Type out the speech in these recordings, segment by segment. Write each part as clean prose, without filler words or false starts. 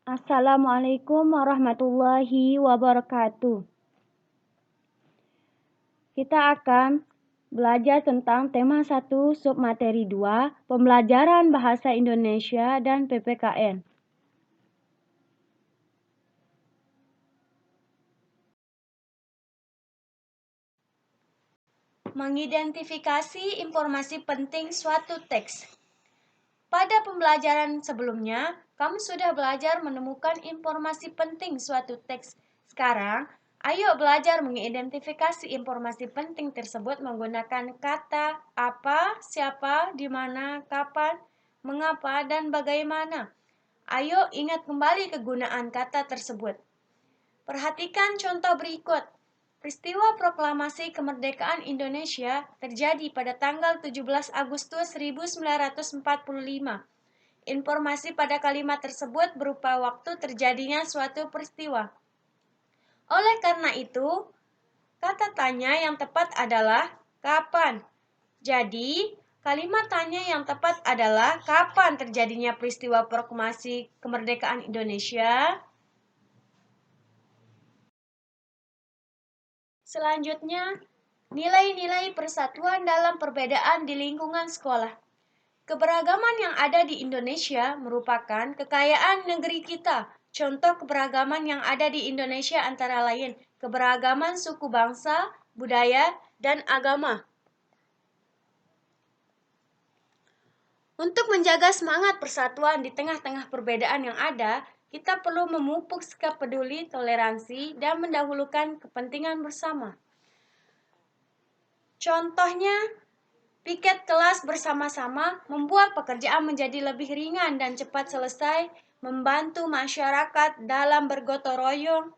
Assalamualaikum warahmatullahi wabarakatuh. Kita akan belajar tentang tema 1 submateri 2, pembelajaran bahasa Indonesia dan PPKN. Mengidentifikasi informasi penting suatu teks. Pada pembelajaran sebelumnya, kamu sudah belajar menemukan informasi penting suatu teks. Sekarang, ayo belajar mengidentifikasi informasi penting tersebut menggunakan kata apa, siapa, di mana, kapan, mengapa, dan bagaimana. Ayo ingat kembali kegunaan kata tersebut. Perhatikan contoh berikut. Peristiwa proklamasi kemerdekaan Indonesia terjadi pada tanggal 17 Agustus 1945. Informasi pada kalimat tersebut berupa waktu terjadinya suatu peristiwa. Oleh karena itu, kata tanya yang tepat adalah kapan. Jadi, kalimat tanya yang tepat adalah kapan terjadinya peristiwa proklamasi kemerdekaan Indonesia? Selanjutnya, nilai-nilai persatuan dalam perbedaan di lingkungan sekolah. Keberagaman yang ada di Indonesia merupakan kekayaan negeri kita. Contoh keberagaman yang ada di Indonesia antara lain keberagaman suku bangsa, budaya, dan agama. Untuk menjaga semangat persatuan di tengah-tengah perbedaan yang ada, kita perlu memupuk sikap peduli, toleransi, dan mendahulukan kepentingan bersama. Contohnya, piket kelas bersama-sama membuat pekerjaan menjadi lebih ringan dan cepat selesai, membantu masyarakat dalam bergotong royong.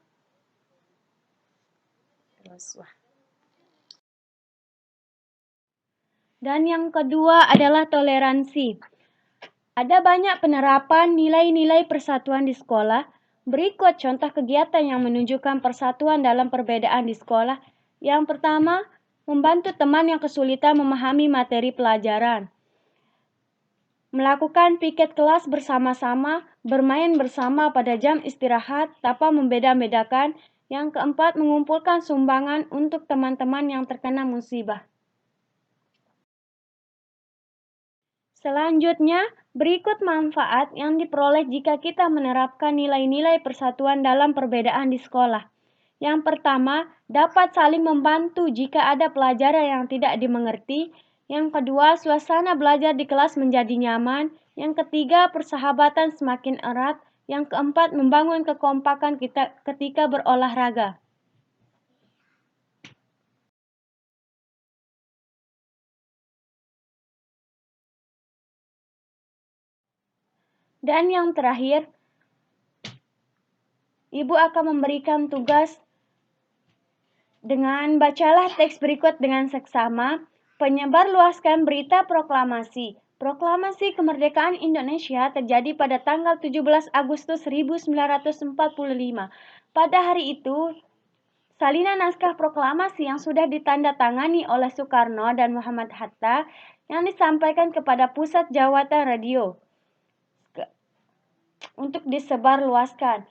Dan yang kedua adalah toleransi. Ada banyak penerapan nilai-nilai persatuan di sekolah. Berikut contoh kegiatan yang menunjukkan persatuan dalam perbedaan di sekolah. Yang pertama, membantu teman yang kesulitan memahami materi pelajaran. Melakukan piket kelas bersama-sama, bermain bersama pada jam istirahat tanpa membeda-bedakan. Yang keempat, mengumpulkan sumbangan untuk teman-teman yang terkena musibah. Selanjutnya, berikut manfaat yang diperoleh jika kita menerapkan nilai-nilai persatuan dalam perbedaan di sekolah. Yang pertama, dapat saling membantu jika ada pelajaran yang tidak dimengerti. Yang kedua, suasana belajar di kelas menjadi nyaman. Yang ketiga, persahabatan semakin erat. Yang keempat, membangun kekompakan kita ketika berolahraga. Dan yang terakhir, Ibu akan memberikan tugas dengan bacalah teks berikut dengan seksama. Penyebar luaskan berita proklamasi. Proklamasi kemerdekaan Indonesia terjadi pada tanggal 17 Agustus 1945. Pada hari itu, salinan naskah proklamasi yang sudah ditandatangani oleh Soekarno dan Muhammad Hatta yang disampaikan kepada Pusat Jawatan Radio untuk disebarluaskan.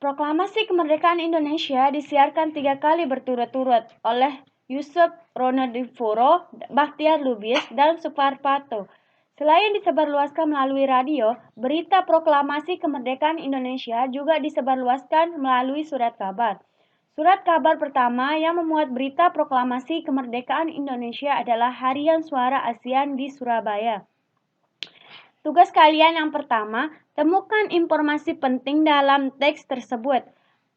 Proklamasi kemerdekaan Indonesia disiarkan 3 kali berturut-turut oleh Yusuf Ronodipuro, Bakhtiar Lubis, dan Suparpato. Selain disebarluaskan melalui radio, berita proklamasi kemerdekaan Indonesia juga disebarluaskan melalui surat kabar. Surat kabar pertama yang memuat berita proklamasi kemerdekaan Indonesia adalah Harian Suara ASEAN di Surabaya. Tugas kalian yang pertama, temukan informasi penting dalam teks tersebut.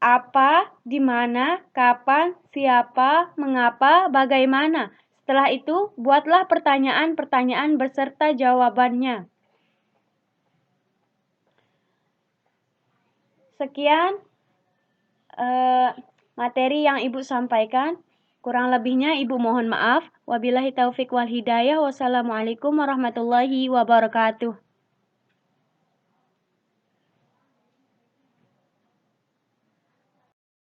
Apa, di mana, kapan, siapa, mengapa, bagaimana. Setelah itu, buatlah pertanyaan-pertanyaan beserta jawabannya. Sekian materi yang Ibu sampaikan. Kurang lebihnya Ibu mohon maaf. Wabillahi taufik wal hidayah. Wassalamualaikum warahmatullahi wabarakatuh.